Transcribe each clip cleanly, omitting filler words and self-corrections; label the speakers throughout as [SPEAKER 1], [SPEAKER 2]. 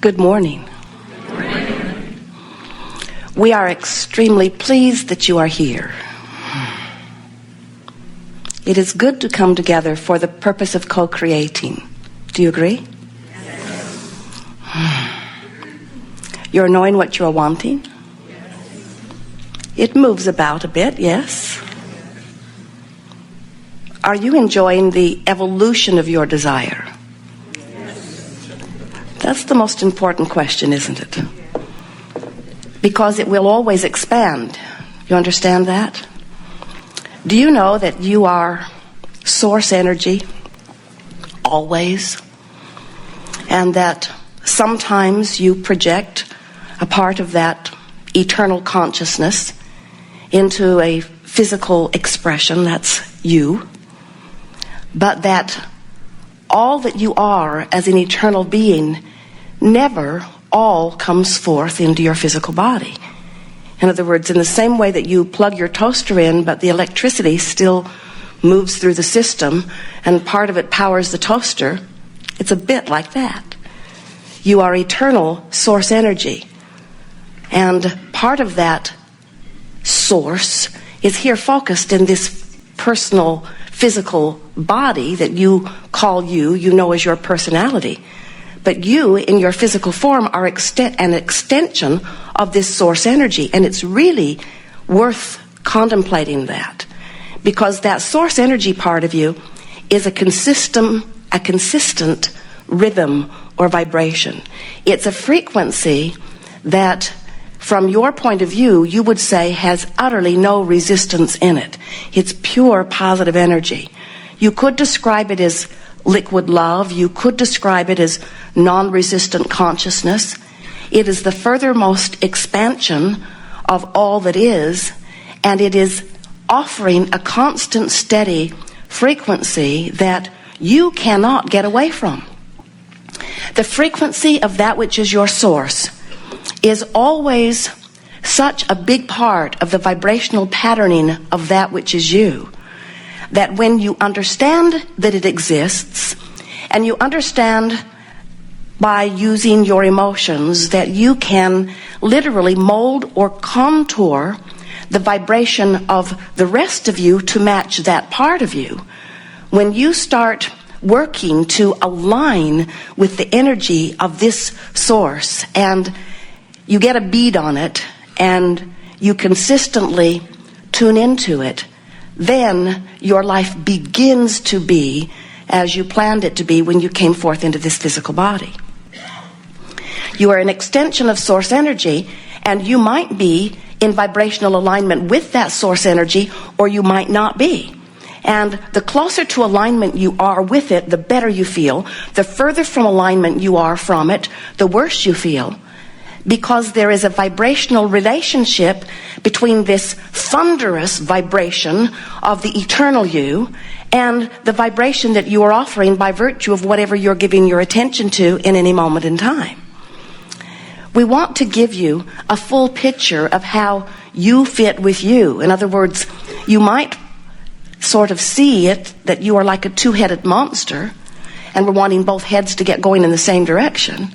[SPEAKER 1] Good morning. We are extremely pleased that you are here. It is good to come together for the purpose of co-creating. Do you agree? Yes. You're knowing what you're wanting? Yes. It moves about a bit, yes. Are you enjoying the evolution of your desire? That's the most important question, isn't it? Because it will always expand. You understand that? Do you know that you are source energy? Always. And that sometimes you project a part of that eternal consciousness into a physical expression, that's you. But that all that you are as an eternal being never all comes forth into your physical body. In other words, in the same way that you plug your toaster in, but the electricity still moves through the system and part of it powers the toaster, it's a bit like that. You are eternal source energy. And part of that source is here focused in this personal physical body that you call you know as your personality. But you, in your physical form, are an extension of this source energy. And it's really worth contemplating that. Because that source energy part of you is a consistent rhythm or vibration. It's a frequency that, from your point of view, you would say has utterly no resistance in it. It's pure positive energy. You could describe it as liquid love. You could describe it as non-resistant consciousness. It is the furthermost expansion of all that is, and it is offering a constant, steady frequency that you cannot get away from. The frequency of that which is your source is always such a big part of the vibrational patterning of that which is you, that when you understand that it exists, and you understand by using your emotions that you can literally mold or contour the vibration of the rest of you to match that part of you, when you start working to align with the energy of this source and you get a bead on it and you consistently tune into it, then your life begins to be as you planned it to be when you came forth into this physical body. You are an extension of source energy, and you might be in vibrational alignment with that source energy, or you might not be. And the closer to alignment you are with it, the better you feel. The further from alignment you are from it, the worse you feel. Because there is a vibrational relationship between this thunderous vibration of the eternal you and the vibration that you are offering by virtue of whatever you're giving your attention to in any moment in time. We want to give you a full picture of how you fit with you. In other words, you might sort of see it that you are like a two-headed monster and we're wanting both heads to get going in the same direction.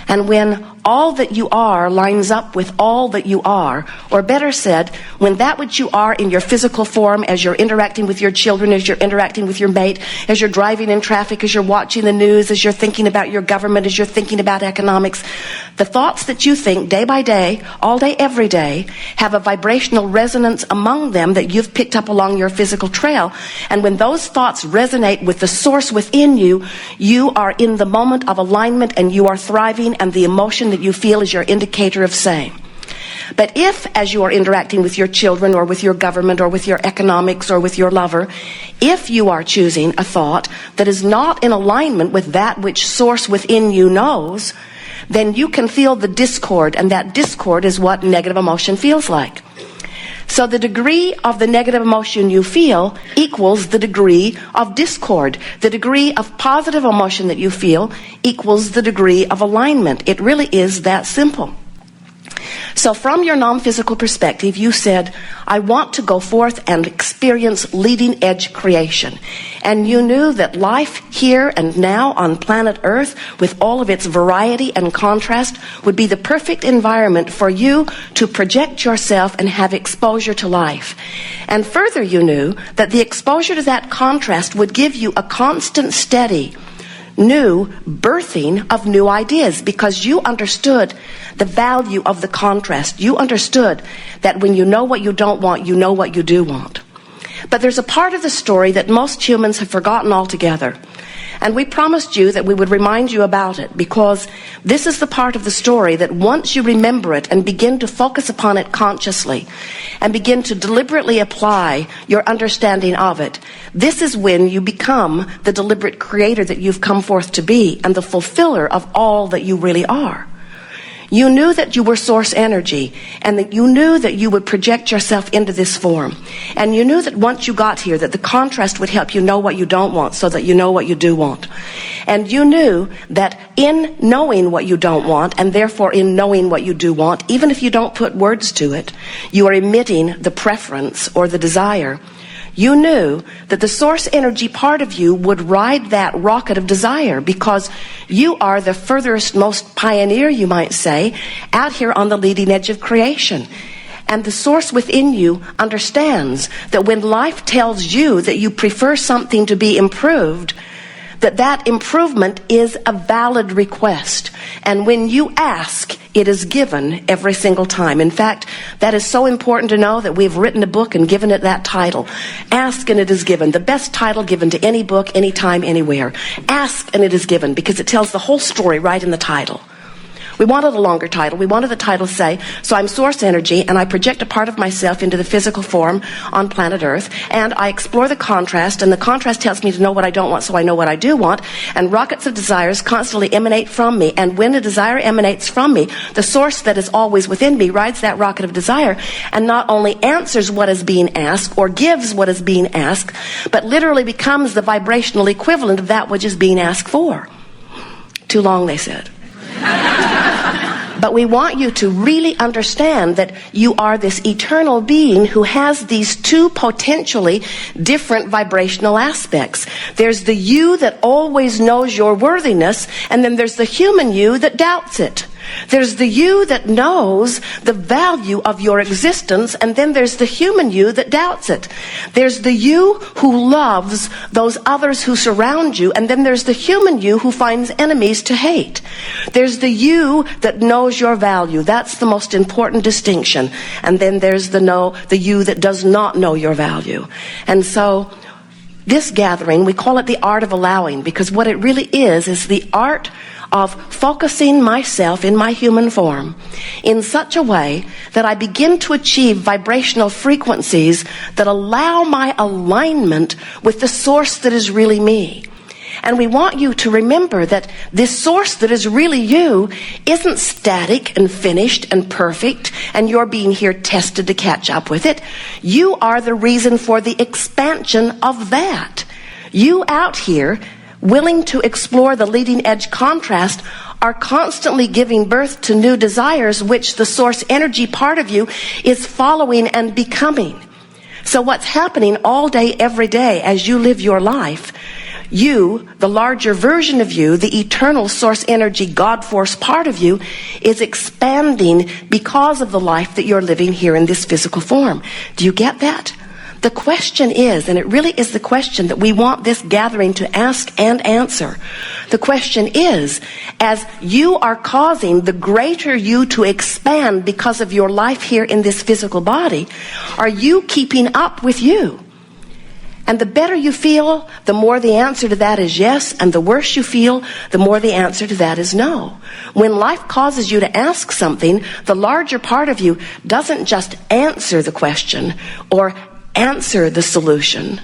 [SPEAKER 1] And when all that you are lines up with all that you are, or better said, when that which you are in your physical form, as you're interacting with your children, as you're interacting with your mate, as you're driving in traffic, as you're watching the news, as you're thinking about your government, as you're thinking about economics, the thoughts that you think day by day, all day, every day, have a vibrational resonance among them that you've picked up along your physical trail. And when those thoughts resonate with the source within you, you are in the moment of alignment and you are thriving, and the emotion that you feel is your indicator of same. But if, as you are interacting with your children or with your government or with your economics or with your lover, if you are choosing a thought that is not in alignment with that which source within you knows, then you can feel the discord, and that discord is what negative emotion feels like. So the degree of the negative emotion you feel equals the degree of discord. The degree of positive emotion that you feel equals the degree of alignment. It really is that simple. So from your non-physical perspective, you said, I want to go forth and experience leading edge creation. And you knew that life here and now on planet Earth, with all of its variety and contrast, would be the perfect environment for you to project yourself and have exposure to life. And further, you knew that the exposure to that contrast would give you a constant, steady, new birthing of new ideas, because you understood the value of the contrast. You understood that when you know what you don't want, you know what you do want. But there's a part of the story that most humans have forgotten altogether. And we promised you that we would remind you about it, because this is the part of the story that once you remember it and begin to focus upon it consciously and begin to deliberately apply your understanding of it, this is when you become the deliberate creator that you've come forth to be and the fulfiller of all that you really are. You knew that you were source energy, and that you knew that you would project yourself into this form. And you knew that once you got here, that the contrast would help you know what you don't want so that you know what you do want. And you knew that in knowing what you don't want, and therefore in knowing what you do want, even if you don't put words to it, you are emitting the preference or the desire. You knew that the source energy part of you would ride that rocket of desire, because you are the furthest, most pioneer, you might say, out here on the leading edge of creation. And the source within you understands that when life tells you that you prefer something to be improved, that improvement is a valid request. And when you ask, it is given every single time. In fact, that is so important to know that we've written a book and given it that title. Ask and it is given. The best title given to any book, anytime, anywhere. Ask and it is given, because it tells the whole story right in the title. We wanted a longer title. We wanted the title to say, so I'm source energy and I project a part of myself into the physical form on planet Earth, and I explore the contrast, and the contrast tells me to know what I don't want so I know what I do want, and rockets of desires constantly emanate from me, and when a desire emanates from me, the source that is always within me rides that rocket of desire and not only answers what is being asked or gives what is being asked, but literally becomes the vibrational equivalent of that which is being asked for. Too long, they said. But we want you to really understand that you are this eternal being who has these two potentially different vibrational aspects. There's the you that always knows your worthiness, and then there's the human you that doubts it. There's the you that knows the value of your existence, and then there's the human you that doubts it. There's the you who loves those others who surround you, and then there's the human you who finds enemies to hate. There's the you that knows your value. That's the most important distinction. And then there's the you that does not know your value. And so this gathering, we call it the art of allowing, because what it really is the art of focusing myself in my human form in such a way that I begin to achieve vibrational frequencies that allow my alignment with the source that is really me. And we want you to remember that this source that is really you isn't static and finished and perfect, and you're being here tested to catch up with it. You are the reason for the expansion of that. You out here, willing to explore the leading edge contrast, are constantly giving birth to new desires, which the source energy part of you is following and becoming. So what's happening all day, every day, as you live your life, you, the larger version of you, the eternal source energy, God force part of you, is expanding because of the life that you're living here in this physical form. Do you get that? The question is, and it really is the question that we want this gathering to ask and answer. The question is, as you are causing the greater you to expand because of your life here in this physical body, are you keeping up with you? And the better you feel, the more the answer to that is yes, and the worse you feel, the more the answer to that is no. When life causes you to ask something, the larger part of you doesn't just answer the question or answer the solution.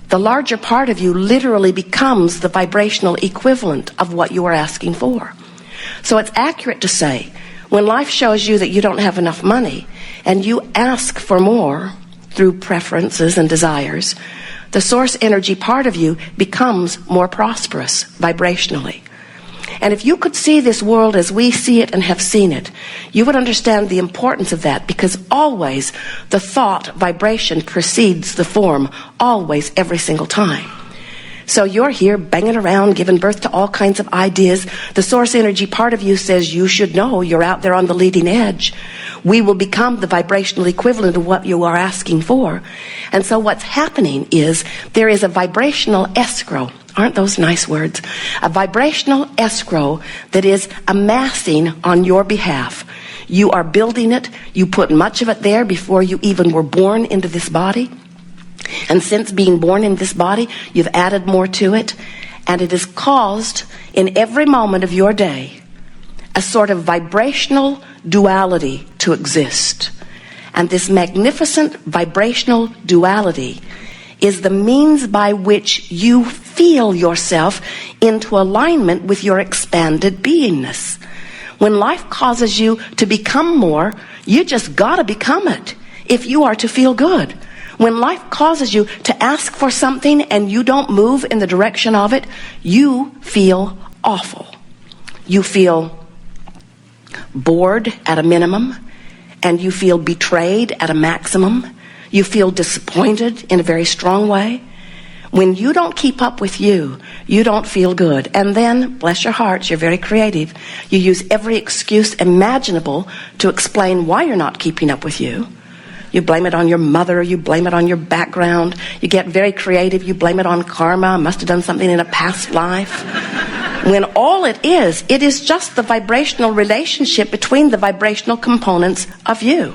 [SPEAKER 1] The larger part of you literally becomes the vibrational equivalent of what you are asking for. So it's accurate to say, when life shows you that you don't have enough money and you ask for more through preferences and desires, the source energy part of you becomes more prosperous vibrationally. And if you could see this world as we see it and have seen it, you would understand the importance of that, because always the thought vibration precedes the form, always, every single time. So you're here banging around, giving birth to all kinds of ideas. The source energy part of you says you should know you're out there on the leading edge. We will become the vibrational equivalent of what you are asking for. And so what's happening is there is a vibrational escrow. Aren't those nice words? A vibrational escrow that is amassing on your behalf. You are building it. You put much of it there before you even were born into this body. And since being born in this body, you've added more to it. And it has caused, in every moment of your day, a sort of vibrational duality to exist. And this magnificent vibrational duality is the means by which you feel yourself into alignment with your expanded beingness. When life causes you to become more, you just gotta become it if you are to feel good. When life causes you to ask for something and you don't move in the direction of it, you feel awful. You feel bored at a minimum, and you feel betrayed at a maximum. You feel disappointed in a very strong way. When you don't keep up with you, you don't feel good. And then, bless your hearts, you're very creative. You use every excuse imaginable to explain why you're not keeping up with you. You blame it on your mother, you blame it on your background. You get very creative, you blame it on karma, must have done something in a past life. When all it is just the vibrational relationship between the vibrational components of you.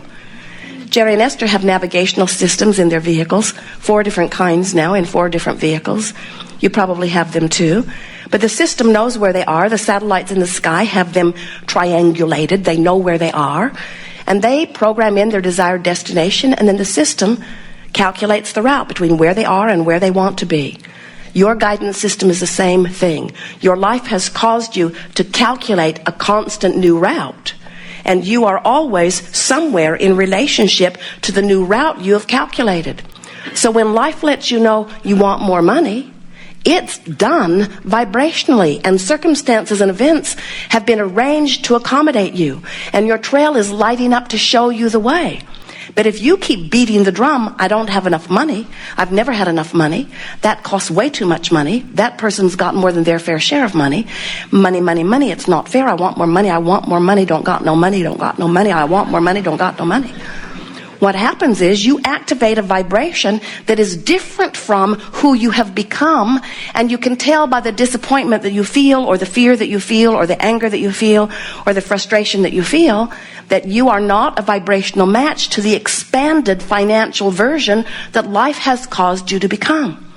[SPEAKER 1] Jerry and Esther have navigational systems in their vehicles, 4 different kinds now in 4 different vehicles. You probably have them too. But the system knows where they are. The satellites in the sky have them triangulated. They know where they are. And they program in their desired destination, and then the system calculates the route between where they are and where they want to be. Your guidance system is the same thing. Your life has caused you to calculate a constant new route. And you are always somewhere in relationship to the new route you have calculated. So when life lets you know you want more money, it's done vibrationally, and circumstances and events have been arranged to accommodate you, and your trail is lighting up to show you the way. But if you keep beating the drum, I don't have enough money, I've never had enough money, that costs way too much money, that person's got more than their fair share of money, money, money, money, it's not fair, I want more money, don't got no money, don't got no money, I want more money, don't got no money. What happens is you activate a vibration that is different from who you have become, and you can tell by the disappointment that you feel, or the fear that you feel, or the anger that you feel, or the frustration that you feel, that you are not a vibrational match to the expanded financial version that life has caused you to become.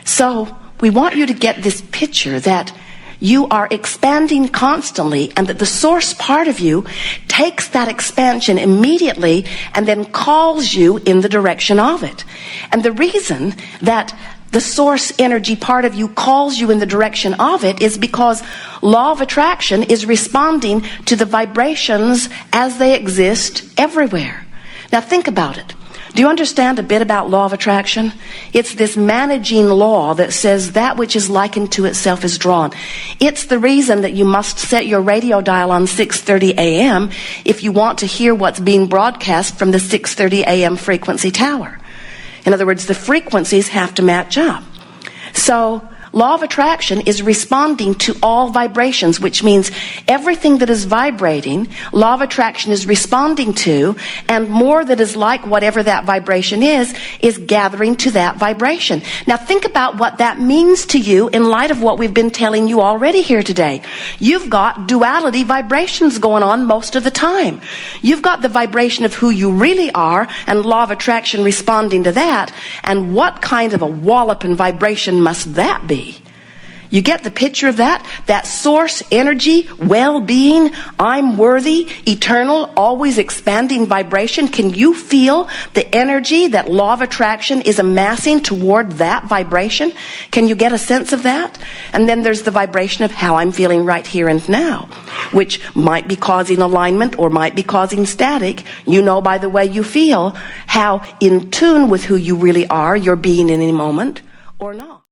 [SPEAKER 1] So we want you to get this picture that you are expanding constantly, and that the source part of you takes that expansion immediately and then calls you in the direction of it. And the reason that the source energy part of you calls you in the direction of it is because law of attraction is responding to the vibrations as they exist everywhere. Now think about it. Do you understand a bit about law of attraction? It's this managing law that says that which is likened to itself is drawn. It's the reason that you must set your radio dial on 6:30 a.m. if you want to hear what's being broadcast from the 6:30 a.m. frequency tower. In other words, the frequencies have to match up. So law of attraction is responding to all vibrations, which means everything that is vibrating, law of attraction is responding to, and more that is like whatever that vibration is gathering to that vibration. Now think about what that means to you in light of what we've been telling you already here today. You've got duality vibrations going on most of the time. You've got the vibration of who you really are, and law of attraction responding to that, and what kind of a wallop and vibration must that be? You get the picture of that? That source energy, well-being, I'm worthy, eternal, always expanding vibration. Can you feel the energy that law of attraction is amassing toward that vibration? Can you get a sense of that? And then there's the vibration of how I'm feeling right here and now, which might be causing alignment or might be causing static. You know by the way you feel how in tune with who you really are you're being in any moment, or not.